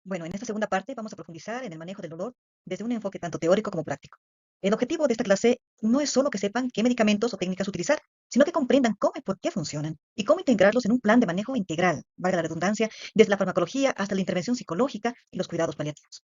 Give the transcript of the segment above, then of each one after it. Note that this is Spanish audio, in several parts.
Bueno, en esta segunda parte vamos a profundizar en el manejo del dolor desde un enfoque tanto teórico como práctico. El objetivo de esta clase no es solo que sepan qué medicamentos o técnicas utilizar, sino que comprendan cómo y por qué funcionan y cómo integrarlos en un plan de manejo integral, valga la redundancia, desde la farmacología hasta la intervención psicológica y los cuidados paliativos.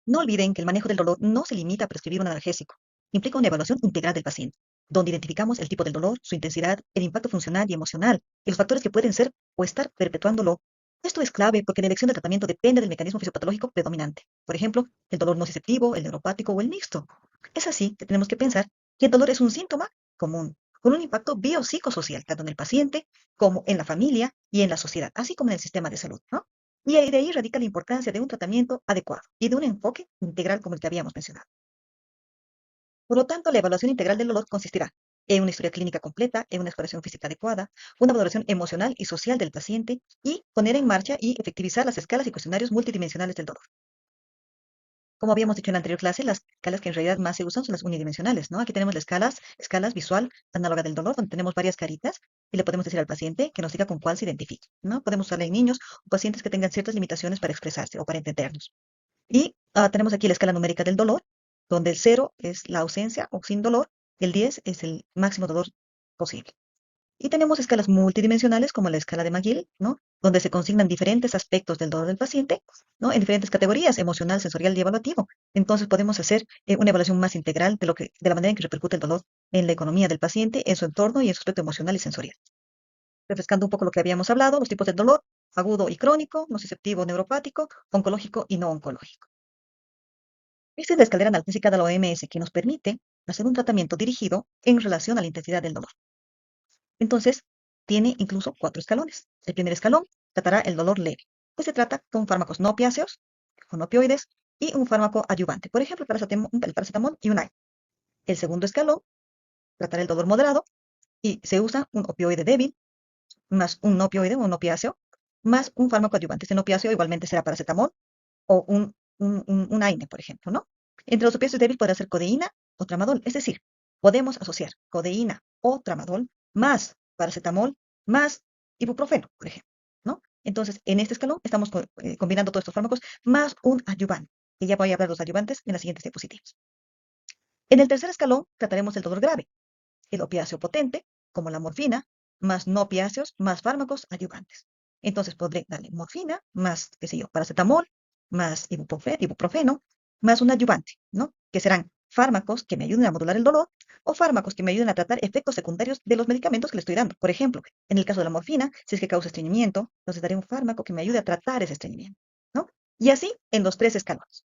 No olviden que el manejo del dolor no se limita a prescribir un analgésico, implica una evaluación integral del paciente, donde identificamos el tipo del dolor, su intensidad, el impacto funcional y emocional, y los factores que pueden ser o estar perpetuándolo. Esto es clave porque la elección del tratamiento depende del mecanismo fisiopatológico predominante. Por ejemplo, el dolor nociceptivo, el neuropático o el mixto. Es así que tenemos que pensar que el dolor es un síntoma común, con un impacto biopsicosocial, tanto en el paciente como en la familia y en la sociedad, así como en el sistema de salud, ¿no? Y de ahí radica la importancia de un tratamiento adecuado y de un enfoque integral como el que habíamos mencionado. Por lo tanto, la evaluación integral del dolor consistirá en una historia clínica completa, en una exploración física adecuada, una valoración emocional y social del paciente y poner en marcha y efectivizar las escalas y cuestionarios multidimensionales del dolor. Como habíamos dicho en la anterior clase, las escalas que en realidad más se usan son las unidimensionales, ¿no? Aquí tenemos las escalas visual análoga del dolor, donde tenemos varias caritas y le podemos decir al paciente que nos diga con cuál se identifique, ¿no? Podemos usarla en niños o pacientes que tengan ciertas limitaciones para expresarse o para entendernos. Y tenemos aquí la escala numérica del dolor, donde el 0 es la ausencia o sin dolor, el 10 es el máximo dolor posible. Y tenemos escalas multidimensionales como la escala de McGill, ¿no? Donde se consignan diferentes aspectos del dolor del paciente, ¿no? En diferentes categorías, emocional, sensorial y evaluativo. Entonces podemos hacer una evaluación más integral de la manera en que repercute el dolor en la economía del paciente, en su entorno y en su aspecto emocional y sensorial. Refrescando un poco lo que habíamos hablado, los tipos de dolor, agudo y crónico, nociceptivo, neuropático, oncológico y no oncológico. Esta es la escalera analgésica de la OMS que nos permite hacer un tratamiento dirigido en relación a la intensidad del dolor. Entonces, tiene incluso 4 escalones. El primer escalón tratará el dolor leve, que se trata con fármacos no opiáceos, con opioides y un fármaco adyuvante, por ejemplo, el paracetamol y un AINE. El segundo escalón tratará el dolor moderado y se usa un opioide débil, más un no opioide, un opiáceo, más un fármaco adyuvante. Este no opiáceo igualmente será paracetamol o un AINE, por ejemplo, ¿no? Entre los opiáceos débiles podrá ser codeína o tramadol, es decir, podemos asociar codeína o tramadol más paracetamol más ibuprofeno, por ejemplo, ¿no? Entonces, en este escalón estamos combinando todos estos fármacos más un adyuvante, que ya voy a hablar de los adyuvantes en las siguientes diapositivas. En el tercer escalón trataremos el dolor grave, el opiáceo potente, como la morfina, más no opiáceos, más fármacos adyuvantes. Entonces podré darle morfina, más, qué sé yo, paracetamol, más ibuprofeno, más un adyuvante, ¿no? Que serán fármacos que me ayuden a modular el dolor o fármacos que me ayuden a tratar efectos secundarios de los medicamentos que le estoy dando. Por ejemplo, en el caso de la morfina, si es que causa estreñimiento, entonces daré un fármaco que me ayude a tratar ese estreñimiento, ¿no? Y así en los 3 escalones.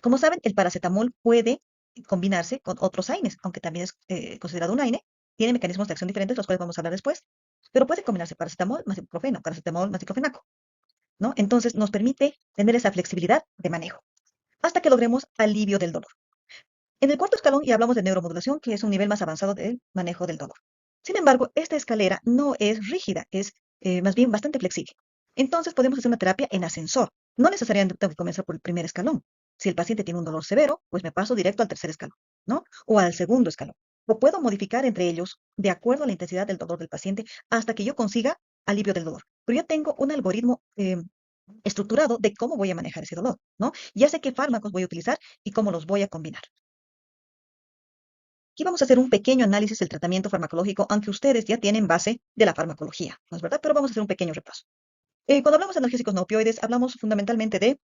Como saben, el paracetamol puede combinarse con otros AINES, aunque también es considerado un AINE, tiene mecanismos de acción diferentes, los cuales vamos a hablar después, pero puede combinarse paracetamol más ibuprofeno, paracetamol más diclofenaco, ¿no? Entonces nos permite tener esa flexibilidad de manejo hasta que logremos alivio del dolor. En el cuarto escalón ya hablamos de neuromodulación, que es un nivel más avanzado del manejo del dolor. Sin embargo, esta escalera no es rígida, es más bien bastante flexible. Entonces podemos hacer una terapia en ascensor. No necesariamente tengo que comenzar por el primer escalón. Si el paciente tiene un dolor severo, pues me paso directo al tercer escalón, ¿no? O al segundo escalón. O puedo modificar entre ellos de acuerdo a la intensidad del dolor del paciente hasta que yo consiga alivio del dolor. Pero yo tengo un algoritmo estructurado de cómo voy a manejar ese dolor, ¿no? Ya sé qué fármacos voy a utilizar y cómo los voy a combinar. Aquí vamos a hacer un pequeño análisis del tratamiento farmacológico, aunque ustedes ya tienen base de la farmacología, ¿no es verdad? Pero vamos a hacer un pequeño repaso. Cuando hablamos de analgésicos no opioides, hablamos fundamentalmente de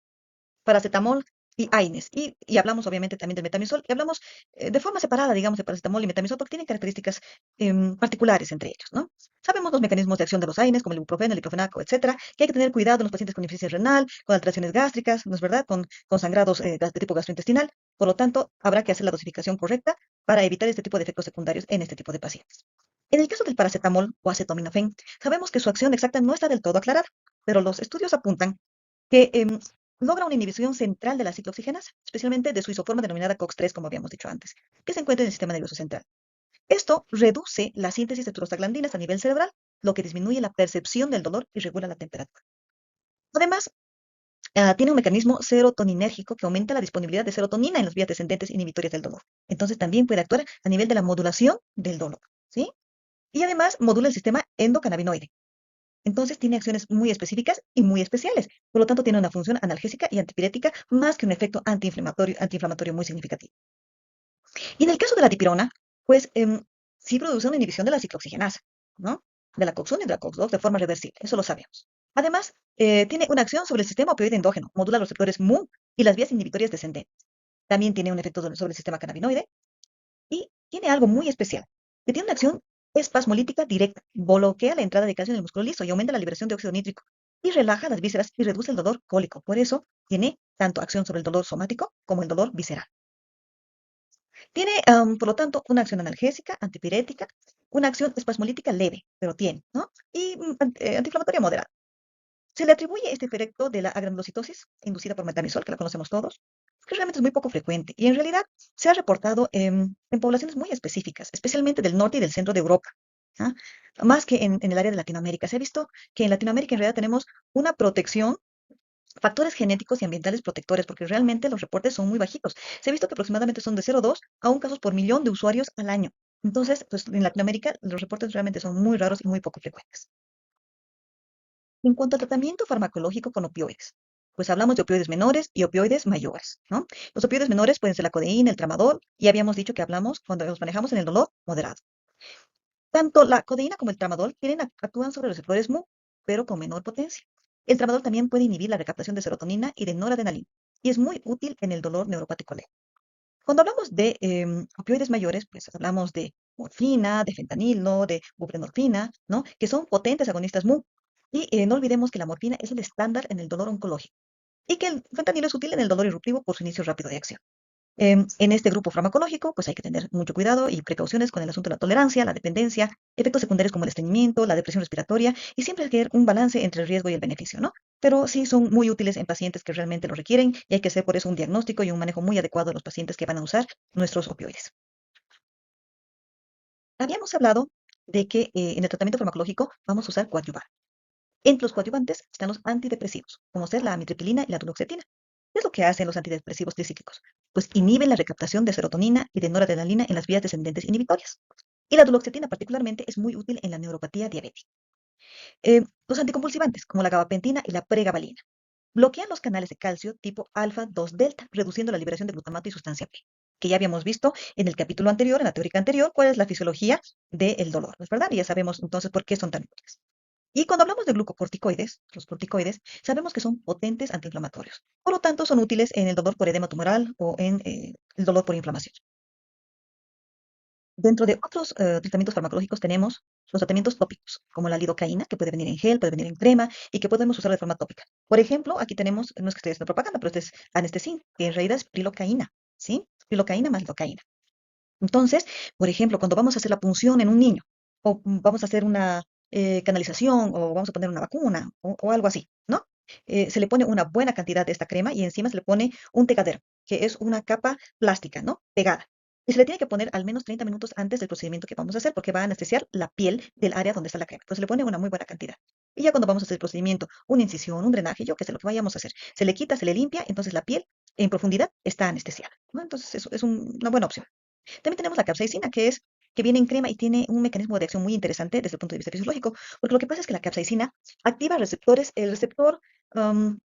paracetamol y AINES. Y hablamos obviamente también del metamisol. Y hablamos de forma separada, digamos, de paracetamol y metamisol, porque tienen características particulares entre ellos, ¿no? Sabemos los mecanismos de acción de los AINES, como el ibuprofeno, el diclofenaco, etcétera, que hay que tener cuidado en los pacientes con insuficiencia renal, con alteraciones gástricas, ¿no es verdad? Con sangrados de tipo gastrointestinal. Por lo tanto, habrá que hacer la dosificación correcta para evitar este tipo de efectos secundarios en este tipo de pacientes. En el caso del paracetamol o acetaminofén, sabemos que su acción exacta no está del todo aclarada, pero los estudios apuntan que logra una inhibición central de la ciclooxigenasa, especialmente de su isoforma denominada COX-3, como habíamos dicho antes, que se encuentra en el sistema nervioso central. Esto reduce la síntesis de prostaglandinas a nivel cerebral, lo que disminuye la percepción del dolor y regula la temperatura. Además, tiene un mecanismo serotoninérgico que aumenta la disponibilidad de serotonina en las vías descendentes inhibitorias del dolor. Entonces, también puede actuar a nivel de la modulación del dolor, ¿sí? Y además modula el sistema endocannabinoide. Entonces tiene acciones muy específicas y muy especiales. Por lo tanto, tiene una función analgésica y antipirética más que un efecto antiinflamatorio muy significativo. Y en el caso de la dipirona, pues sí produce una inhibición de la ciclooxigenasa, ¿no? De la COX-1 y de la COX-2 de forma reversible, eso lo sabemos. Además, tiene una acción sobre el sistema opioide endógeno, modula los receptores MU y las vías inhibitorias descendentes. También tiene un efecto sobre el sistema cannabinoide y tiene algo muy especial, que tiene una acción espasmolítica directa, bloquea la entrada de calcio en el músculo liso y aumenta la liberación de óxido nítrico y relaja las vísceras y reduce el dolor cólico. Por eso tiene tanto acción sobre el dolor somático como el dolor visceral. Tiene, por lo tanto, una acción analgésica, antipirética, una acción espasmolítica leve, pero tiene, ¿no? Y antiinflamatoria moderada. Se le atribuye este efecto de la agranulocitosis inducida por metamizol, que la conocemos todos, que realmente es muy poco frecuente y en realidad se ha reportado en poblaciones muy específicas, especialmente del norte y del centro de Europa, ¿ah? Más que en el área de Latinoamérica. Se ha visto que en Latinoamérica en realidad tenemos una protección, factores genéticos y ambientales protectores, porque realmente los reportes son muy bajitos. Se ha visto que aproximadamente son de 0,2 a un casos por millón de usuarios al año. Entonces, pues en Latinoamérica los reportes realmente son muy raros y muy poco frecuentes. En cuanto al tratamiento farmacológico con opioides, pues hablamos de opioides menores y opioides mayores, ¿no? Los opioides menores pueden ser la codeína, el tramadol, y habíamos dicho que hablamos cuando los manejamos en el dolor moderado. Tanto la codeína como el tramadol actúan sobre receptores MU, pero con menor potencia. El tramadol también puede inhibir la recaptación de serotonina y de noradrenalina, y es muy útil en el dolor neuropático leve. Cuando hablamos de opioides mayores, pues hablamos de morfina, de fentanilo, de buprenorfina, ¿no? Que son potentes agonistas MU. Y no olvidemos que la morfina es el estándar en el dolor oncológico y que el fentanilo es útil en el dolor irruptivo por su inicio rápido de acción. En este grupo farmacológico, pues hay que tener mucho cuidado y precauciones con el asunto de la tolerancia, la dependencia, efectos secundarios como el estreñimiento, la depresión respiratoria, y siempre hay que tener un balance entre el riesgo y el beneficio, ¿no? Pero sí son muy útiles en pacientes que realmente lo requieren y hay que hacer por eso un diagnóstico y un manejo muy adecuado de los pacientes que van a usar nuestros opioides. Habíamos hablado de que en el tratamiento farmacológico vamos a usar coadyuvantes. Entre los coadyuvantes están los antidepresivos, como ser la amitriptilina y la duloxetina. ¿Qué es lo que hacen los antidepresivos tricíclicos? Pues inhiben la recaptación de serotonina y de noradrenalina en las vías descendentes inhibitorias. Y la duloxetina particularmente es muy útil en la neuropatía diabética. Los anticonvulsivantes, como la gabapentina y la pregabalina, bloquean los canales de calcio tipo alfa 2 delta, reduciendo la liberación de glutamato y sustancia P, que ya habíamos visto en el capítulo anterior, en la teórica anterior, cuál es la fisiología del dolor, ¿no es verdad? Y ya sabemos entonces por qué son tan útiles. Y cuando hablamos de glucocorticoides, los corticoides, sabemos que son potentes antiinflamatorios. Por lo tanto, son útiles en el dolor por edema tumoral o en el dolor por inflamación. Dentro de otros tratamientos farmacológicos tenemos los tratamientos tópicos, como la lidocaína, que puede venir en gel, puede venir en crema y que podemos usar de forma tópica. Por ejemplo, aquí tenemos, no es que esté haciendo propaganda, pero este es anestesín, que en realidad es prilocaína, ¿sí? Prilocaína más lidocaína. Entonces, por ejemplo, cuando vamos a hacer la punción en un niño, o vamos a hacer una canalización, o vamos a poner una vacuna, o algo así, ¿no? Se le pone una buena cantidad de esta crema y encima se le pone un tegadero, que es una capa plástica, ¿no? Pegada. Y se le tiene que poner al menos 30 minutos antes del procedimiento que vamos a hacer, porque va a anestesiar la piel del área donde está la crema. Entonces se le pone una muy buena cantidad. Y ya cuando vamos a hacer el procedimiento, una incisión, un drenaje, yo qué sé, lo que vayamos a hacer, se le quita, se le limpia, entonces la piel en profundidad está anestesiada, ¿no? Entonces eso es una buena opción. También tenemos la capsaicina, que viene en crema y tiene un mecanismo de acción muy interesante desde el punto de vista fisiológico, porque lo que pasa es que la capsaicina activa receptores, el receptor am,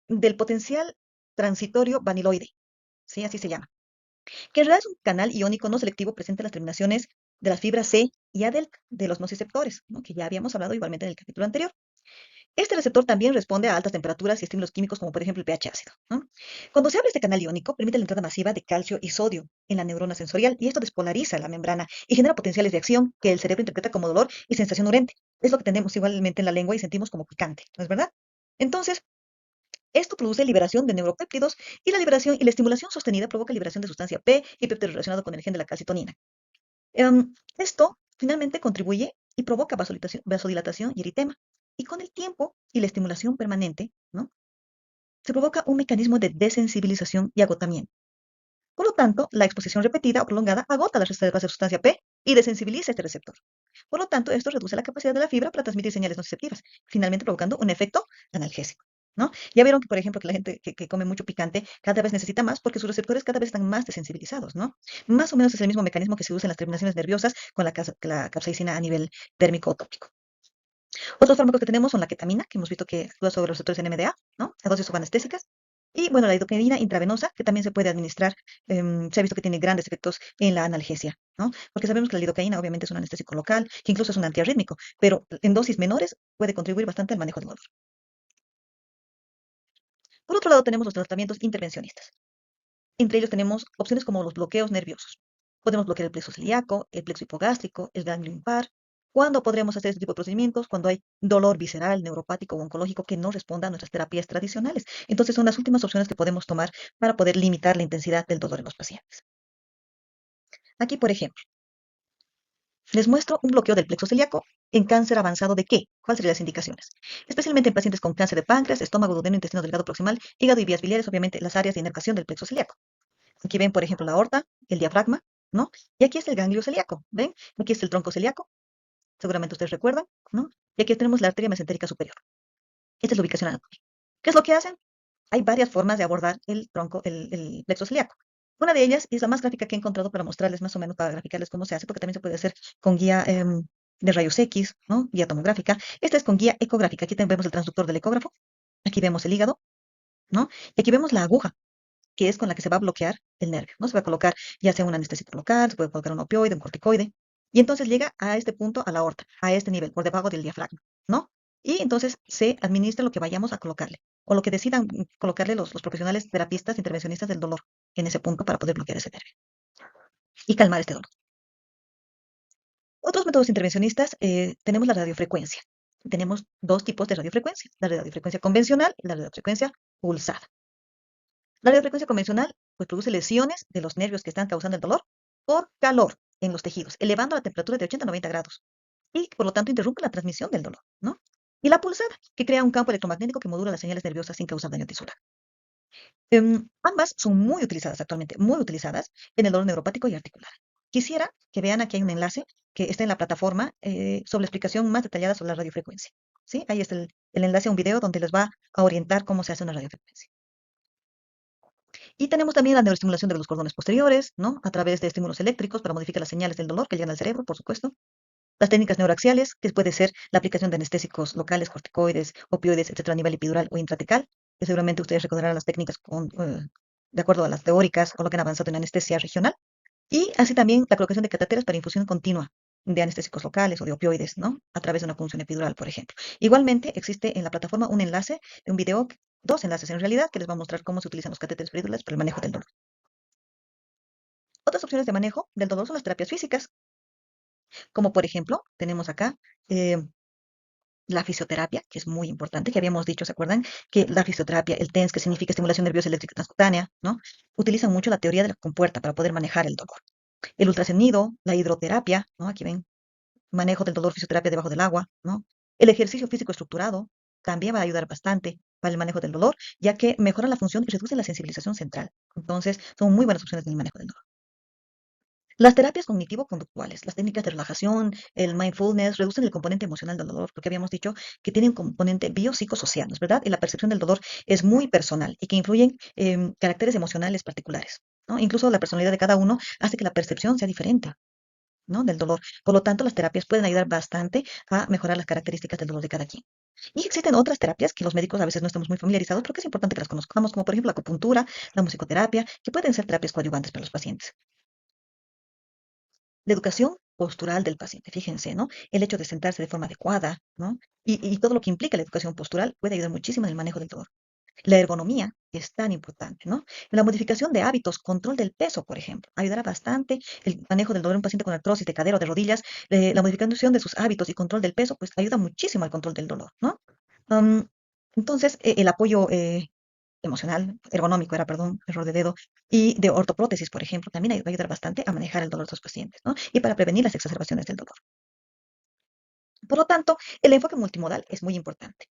del potencial transitorio vaniloide, ¿sí? Así se llama, que en realidad es un canal iónico no selectivo presente en las terminaciones de las fibras C y A delta de los nociceptores, ¿no? Que ya habíamos hablado igualmente en el capítulo anterior. Este receptor también responde a altas temperaturas y estímulos químicos como por ejemplo el pH ácido, ¿no? Cuando se abre este canal iónico, permite la entrada masiva de calcio y sodio en la neurona sensorial y esto despolariza la membrana y genera potenciales de acción que el cerebro interpreta como dolor y sensación urente. Es lo que tenemos igualmente en la lengua y sentimos como picante, ¿no es verdad? Entonces, esto produce liberación de neuropéptidos y la liberación y la estimulación sostenida provoca liberación de sustancia P y péptido relacionado con el gen de la calcitonina. Esto finalmente contribuye y provoca vasodilatación y eritema. Y con el tiempo y la estimulación permanente, ¿no? Se provoca un mecanismo de desensibilización y agotamiento. Por lo tanto, la exposición repetida o prolongada agota las reservas de sustancia P y desensibiliza este receptor. Por lo tanto, esto reduce la capacidad de la fibra para transmitir señales nociceptivas, finalmente provocando un efecto analgésico, ¿no? Ya vieron que, por ejemplo, que la gente que come mucho picante cada vez necesita más porque sus receptores cada vez están más desensibilizados, ¿no? Más o menos es el mismo mecanismo que se usa en las terminaciones nerviosas con la capsaicina a nivel térmico o tópico. Otros fármacos que tenemos son la ketamina, que hemos visto que actúa sobre los receptores NMDA, ¿no? A dosis subanestésicas. Y bueno, la lidocaína intravenosa, que también se puede administrar, se ha visto que tiene grandes efectos en la analgesia, ¿no? Porque sabemos que la lidocaína obviamente es un anestésico local, que incluso es un antiarrítmico, pero en dosis menores puede contribuir bastante al manejo del dolor. Por otro lado, tenemos los tratamientos intervencionistas. Entre ellos tenemos opciones como los bloqueos nerviosos. Podemos bloquear el plexo celíaco, el plexo hipogástrico, el ganglio impar. ¿Cuándo podremos hacer este tipo de procedimientos? Cuando hay dolor visceral, neuropático o oncológico que no responda a nuestras terapias tradicionales. Entonces son las últimas opciones que podemos tomar para poder limitar la intensidad del dolor en los pacientes. Aquí, por ejemplo, les muestro un bloqueo del plexo celíaco en cáncer avanzado de qué? ¿Cuáles serían las indicaciones? Especialmente en pacientes con cáncer de páncreas, estómago, duodeno, intestino delgado proximal, hígado y vías biliares, obviamente las áreas de inervación del plexo celíaco. Aquí ven, por ejemplo, la aorta, el diafragma, ¿no? Y aquí es el ganglio celíaco, ¿ven? Aquí es el tronco celíaco, seguramente ustedes recuerdan, ¿no? Y aquí tenemos la arteria mesentérica superior. Esta es la ubicación anatómica. ¿Qué es lo que hacen? Hay varias formas de abordar el tronco, el plexo celíaco. Una de ellas es la más gráfica que he encontrado para mostrarles más o menos, para graficarles cómo se hace, porque también se puede hacer con guía de rayos X, ¿no? Guía tomográfica. Esta es con guía ecográfica. Aquí vemos el transductor del ecógrafo, aquí vemos el hígado, ¿no? Y aquí vemos la aguja, que es con la que se va a bloquear el nervio, ¿no? Se va a colocar ya sea un anestésico local, se puede colocar un opioide, un corticoide, y entonces llega a este punto, a la aorta, a este nivel, por debajo del diafragma, ¿no? Y entonces se administra lo que vayamos a colocarle, o lo que decidan colocarle los profesionales terapistas, intervencionistas del dolor en ese punto para poder bloquear ese nervio y calmar este dolor. Otros métodos intervencionistas, tenemos la radiofrecuencia. Tenemos dos tipos de radiofrecuencia, la radiofrecuencia convencional y la radiofrecuencia pulsada. La radiofrecuencia convencional pues, produce lesiones de los nervios que están causando el dolor por calor en los tejidos, elevando la temperatura de 80 a 90 grados y por lo tanto interrumpe la transmisión del dolor, ¿no? Y la pulsada, que crea un campo electromagnético que modula las señales nerviosas sin causar daño tisular. Ambas son muy utilizadas actualmente, muy utilizadas en el dolor neuropático y articular. Quisiera que vean aquí hay un enlace que está en la plataforma sobre la explicación más detallada sobre la radiofrecuencia. ¿Sí? Ahí está el enlace a un video donde les va a orientar cómo se hace una radiofrecuencia. Y tenemos también la neuroestimulación de los cordones posteriores, ¿no? A través de estímulos eléctricos para modificar las señales del dolor que llegan al cerebro, por supuesto. Las técnicas neuroaxiales, que puede ser la aplicación de anestésicos locales, corticoides, opioides, etcétera, a nivel epidural o intratecal, que seguramente ustedes recordarán las técnicas de acuerdo a las teóricas o lo que han avanzado en anestesia regional. Y así también la colocación de catéteres para infusión continua de anestésicos locales o de opioides, ¿no? A través de una punción epidural, por ejemplo. Igualmente, existe en la plataforma un enlace de un video, dos enlaces en realidad, que les va a mostrar cómo se utilizan los catéteres peridurales para el manejo del dolor. Otras opciones de manejo del dolor son las terapias físicas, como por ejemplo, tenemos acá eh, la fisioterapia, que es muy importante, que habíamos dicho, ¿se acuerdan? Que la fisioterapia, el TENS, que significa estimulación nerviosa eléctrica transcutánea, ¿no? Utilizan mucho la teoría de la compuerta para poder manejar el dolor. El ultrasonido, la hidroterapia, ¿no? Aquí ven, manejo del dolor, fisioterapia debajo del agua, ¿no? El ejercicio físico estructurado también va a ayudar bastante para el manejo del dolor, ya que mejora la función y reduce la sensibilización central. Entonces, son muy buenas opciones en el manejo del dolor. Las terapias cognitivo-conductuales, las técnicas de relajación, el mindfulness, reducen el componente emocional del dolor, porque habíamos dicho que tienen un componente biopsicosocial, ¿no es verdad? Y la percepción del dolor es muy personal y que influyen en caracteres emocionales particulares, ¿no? Incluso la personalidad de cada uno hace que la percepción sea diferente, ¿no? Del dolor. Por lo tanto, las terapias pueden ayudar bastante a mejorar las características del dolor de cada quien. Y existen otras terapias que los médicos a veces no estamos muy familiarizados, pero que es importante que las conozcamos, como por ejemplo la acupuntura, la musicoterapia, que pueden ser terapias coadyuvantes para los pacientes. La educación postural del paciente, fíjense, ¿no? El hecho de sentarse de forma adecuada, ¿no? Y todo lo que implica la educación postural puede ayudar muchísimo en el manejo del dolor. La ergonomía es tan importante, ¿no? La modificación de hábitos, control del peso, por ejemplo, ayudará bastante el manejo del dolor en un paciente con artrosis de cadera o de rodillas. La modificación de sus hábitos y control del peso, pues ayuda muchísimo al control del dolor, ¿no? Am, entonces, el apoyo emocional, ergonómico era, perdón, error de dedo, y de ortoprótesis, por ejemplo, también va a ayudar bastante a manejar el dolor de los pacientes, ¿no? Y para prevenir las exacerbaciones del dolor. Por lo tanto, el enfoque multimodal es muy importante.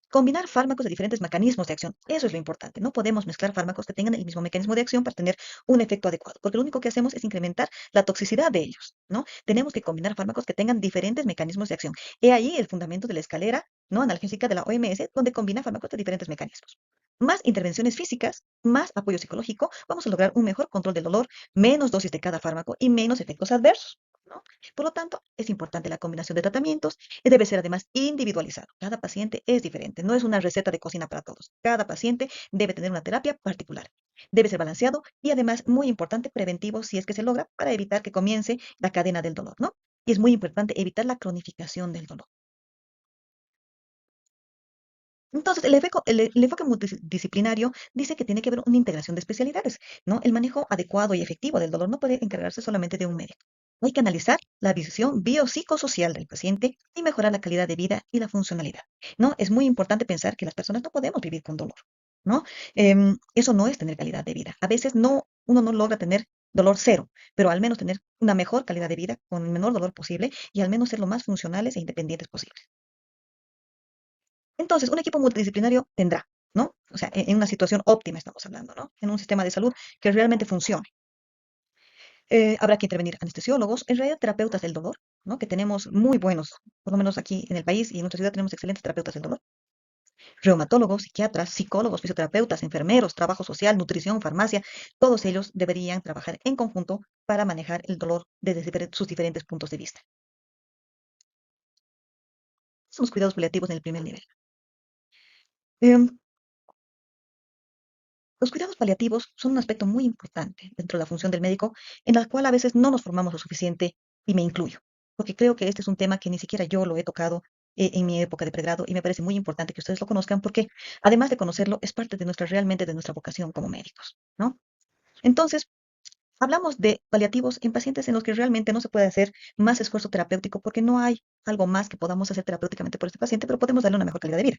Combinar fármacos de diferentes mecanismos de acción, eso es lo importante. No podemos mezclar fármacos que tengan el mismo mecanismo de acción para tener un efecto adecuado, porque lo único que hacemos es incrementar la toxicidad de ellos, ¿no? Tenemos que combinar fármacos que tengan diferentes mecanismos de acción. He ahí el fundamento de la escalera, ¿no? Analgésica de la OMS, donde combina fármacos de diferentes mecanismos. Más intervenciones físicas, más apoyo psicológico, vamos a lograr un mejor control del dolor, menos dosis de cada fármaco y menos efectos adversos. ¿no? Por lo tanto, es importante la combinación de tratamientos y debe ser además individualizado. Cada paciente es diferente, no es una receta de cocina para todos. Cada paciente debe tener una terapia particular. Debe ser balanceado y además, muy importante, preventivo si es que se logra para evitar que comience la cadena del dolor, ¿no? Y es muy importante evitar la cronificación del dolor. Entonces, el enfoque multidisciplinario dice que tiene que haber una integración de especialidades, ¿no? El manejo adecuado y efectivo del dolor no puede encargarse solamente de un médico. Hay que analizar la visión biopsicosocial del paciente y mejorar la calidad de vida y la funcionalidad, ¿no? Es muy importante pensar que las personas no podemos vivir con dolor, ¿no? Eso no es tener calidad de vida. A veces uno no logra tener dolor cero, pero al menos tener una mejor calidad de vida con el menor dolor posible y al menos ser lo más funcionales e independientes posible. Entonces, un equipo multidisciplinario tendrá, ¿no? O sea, en una situación óptima estamos hablando, ¿no? En un sistema de salud que realmente funcione. Habrá que intervenir anestesiólogos, en realidad terapeutas del dolor, ¿no? Que tenemos muy buenos, por lo menos aquí en el país y en nuestra ciudad tenemos excelentes terapeutas del dolor. Reumatólogos, psiquiatras, psicólogos, fisioterapeutas, enfermeros, trabajo social, nutrición, farmacia, todos ellos deberían trabajar en conjunto para manejar el dolor desde sus diferentes puntos de vista. Son los cuidados paliativos en el primer nivel. Em, Los cuidados paliativos son un aspecto muy importante dentro de la función del médico, en la cual a veces no nos formamos lo suficiente, y me incluyo, porque creo que este es un tema que ni siquiera yo lo he tocado en mi época de pregrado y me parece muy importante que ustedes lo conozcan porque además de conocerlo es parte de realmente de nuestra vocación como médicos, ¿no? Entonces, hablamos de paliativos en pacientes en los que realmente no se puede hacer más esfuerzo terapéutico porque no hay algo más que podamos hacer terapéuticamente por este paciente, pero podemos darle una mejor calidad de vida.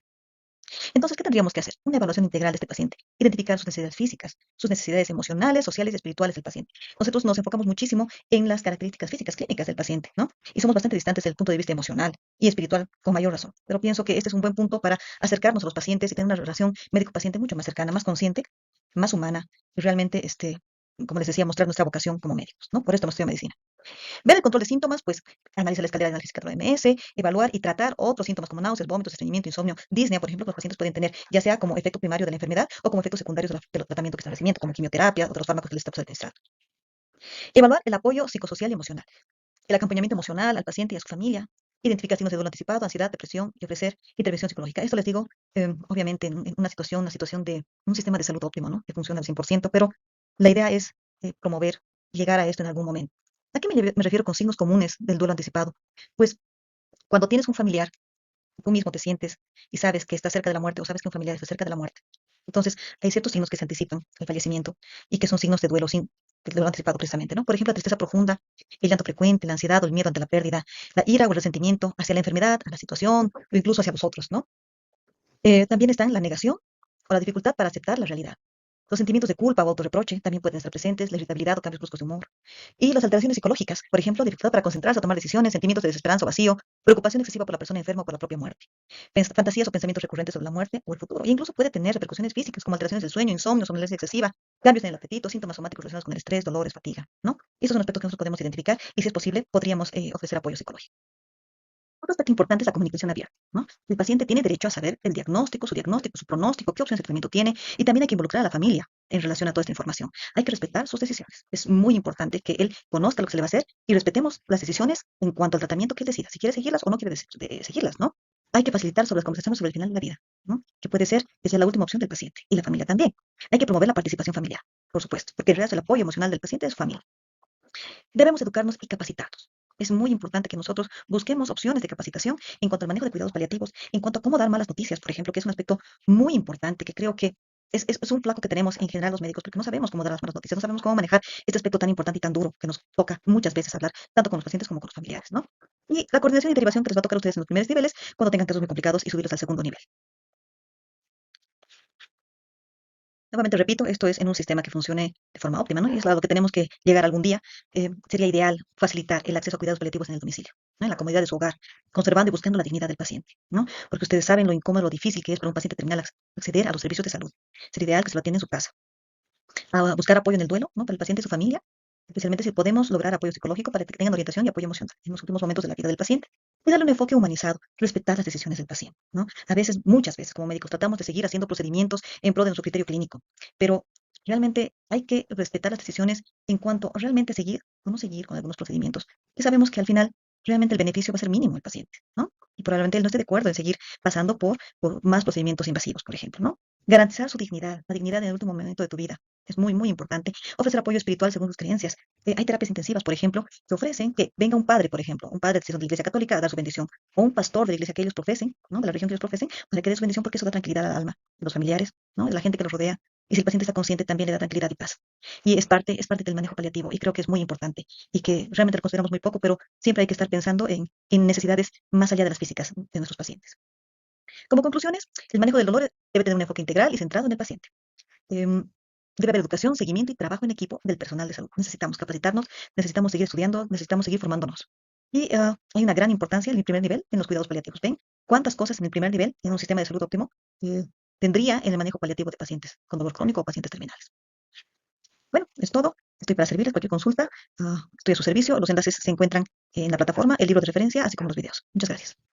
Entonces, ¿qué tendríamos que hacer? Una evaluación integral de este paciente, identificar sus necesidades físicas, sus necesidades emocionales, sociales y espirituales del paciente. Nosotros nos enfocamos muchísimo en las características físicas clínicas del paciente, ¿no? Y somos bastante distantes desde el punto de vista emocional y espiritual, con mayor razón. Pero pienso que este es un buen punto para acercarnos a los pacientes y tener una relación médico-paciente mucho más cercana, más consciente, más humana y realmente, como les decía, mostrar nuestra vocación como médicos, ¿no? Por esto hemos estudiado medicina. Ver el control de síntomas, pues analizar la escalera analítica de la OMS, evaluar y tratar otros síntomas como náuseas, vómitos, estreñimiento, insomnio, disnea, por ejemplo, que los pacientes pueden tener, ya sea como efecto primario de la enfermedad o como efectos secundarios del tratamiento que establecimiento, como quimioterapia, otros fármacos que les estamos administrando. Evaluar el apoyo psicosocial y emocional, el acompañamiento emocional al paciente y a su familia, identificar signos de duelo anticipado, ansiedad, depresión y ofrecer intervención psicológica. Esto les digo, obviamente, en una situación de un sistema de salud óptimo, ¿no? Que funciona al 100%, pero la idea es promover, llegar a esto en algún momento. ¿A qué me refiero con signos comunes del duelo anticipado? Pues cuando tienes un familiar, tú mismo te sientes y sabes que está cerca de la muerte o sabes que un familiar está cerca de la muerte. Entonces, hay ciertos signos que se anticipan al fallecimiento y que son signos de duelo anticipado precisamente, ¿no? Por ejemplo, la tristeza profunda, el llanto frecuente, la ansiedad o el miedo ante la pérdida, la ira o el resentimiento hacia la enfermedad, a la situación o incluso hacia vosotros, ¿no? También están la negación o la dificultad para aceptar la realidad. Los sentimientos de culpa o autorreproche también pueden estar presentes, la irritabilidad o cambios bruscos de humor. Y las alteraciones psicológicas, por ejemplo, dificultad para concentrarse o tomar decisiones, sentimientos de desesperanza o vacío, preocupación excesiva por la persona enferma o por la propia muerte, fantasías o pensamientos recurrentes sobre la muerte o el futuro. E incluso puede tener repercusiones físicas como alteraciones del sueño, insomnio, somnolencia excesiva, cambios en el apetito, síntomas somáticos relacionados con el estrés, dolores, fatiga, ¿no? Y esos son aspectos que nosotros podemos identificar y si es posible podríamos ofrecer apoyo psicológico. Otro aspecto importante es la comunicación abierta, ¿no? El paciente tiene derecho a saber el diagnóstico, su pronóstico, qué opciones de tratamiento tiene, y también hay que involucrar a la familia en relación a toda esta información. Hay que respetar sus decisiones. Es muy importante que él conozca lo que se le va a hacer y respetemos las decisiones en cuanto al tratamiento que él decida, si quiere seguirlas o no quiere seguirlas, ¿no? Hay que facilitar sobre las conversaciones sobre el final de la vida, ¿no? Que puede ser que sea la última opción del paciente y la familia también. Hay que promover la participación familiar, por supuesto, porque en realidad el apoyo emocional del paciente es su familia. Debemos educarnos y capacitarnos. Es muy importante que nosotros busquemos opciones de capacitación en cuanto al manejo de cuidados paliativos, en cuanto a cómo dar malas noticias, por ejemplo, que es un aspecto muy importante que creo que es un flaco que tenemos en general los médicos, porque no sabemos cómo dar las malas noticias, no sabemos cómo manejar este aspecto tan importante y tan duro que nos toca muchas veces hablar, tanto con los pacientes como con los familiares, ¿no? Y la coordinación y derivación que les va a tocar a ustedes en los primeros niveles, cuando tengan casos muy complicados y subirlos al segundo nivel. Nuevamente repito, esto es en un sistema que funcione de forma óptima, ¿no? Y es a lo que tenemos que llegar algún día. Sería ideal facilitar el acceso a cuidados paliativos en el domicilio, ¿no? En la comodidad de su hogar, conservando y buscando la dignidad del paciente, ¿no? Porque ustedes saben lo incómodo, lo difícil que es para un paciente terminal acceder a los servicios de salud. Sería ideal que se lo atienda en su casa. A buscar apoyo en el duelo, ¿no? Para el paciente y su familia, especialmente si podemos lograr apoyo psicológico para que tengan orientación y apoyo emocional en los últimos momentos de la vida del paciente. Y darle un enfoque humanizado, respetar las decisiones del paciente, ¿no? A veces, muchas veces, como médicos, tratamos de seguir haciendo procedimientos en pro de nuestro criterio clínico, pero Realmente hay que respetar las decisiones en cuanto a realmente seguir o no seguir con algunos procedimientos. Y sabemos que al final realmente el beneficio va a ser mínimo al paciente, ¿no? Y probablemente él no esté de acuerdo en seguir pasando por más procedimientos invasivos, por ejemplo, ¿no? Garantizar su dignidad, la dignidad en el último momento de tu vida. Es muy, muy importante. Ofrecer apoyo espiritual según sus creencias. Hay terapias intensivas, por ejemplo, que ofrecen que venga un padre, por ejemplo, un padre de la Iglesia Católica a dar su bendición, o un pastor de la iglesia que ellos profesen, ¿no? De la religión que ellos profesen, para que dé su bendición porque eso da tranquilidad al alma, de los familiares, ¿no? De la gente que los rodea. Y si el paciente está consciente, también le da tranquilidad y paz. Y es parte del manejo paliativo y creo que es muy importante y que realmente lo consideramos muy poco, pero siempre hay que estar pensando en necesidades más allá de las físicas de nuestros pacientes. Como conclusiones, el manejo del dolor debe tener un enfoque integral y centrado en el paciente. Em, Debe haber educación, seguimiento y trabajo en equipo del personal de salud. Necesitamos capacitarnos, necesitamos seguir estudiando, necesitamos seguir formándonos. Y hay una gran importancia en el primer nivel en los cuidados paliativos. ¿Ven cuántas cosas en el primer nivel en un sistema de salud óptimo eh, tendría en el manejo paliativo de pacientes con dolor crónico o pacientes terminales? Bueno, es todo. Estoy para servirles cualquier consulta. Estoy a su servicio. Los enlaces se encuentran en la plataforma, el libro de referencia, así como los videos. Muchas gracias.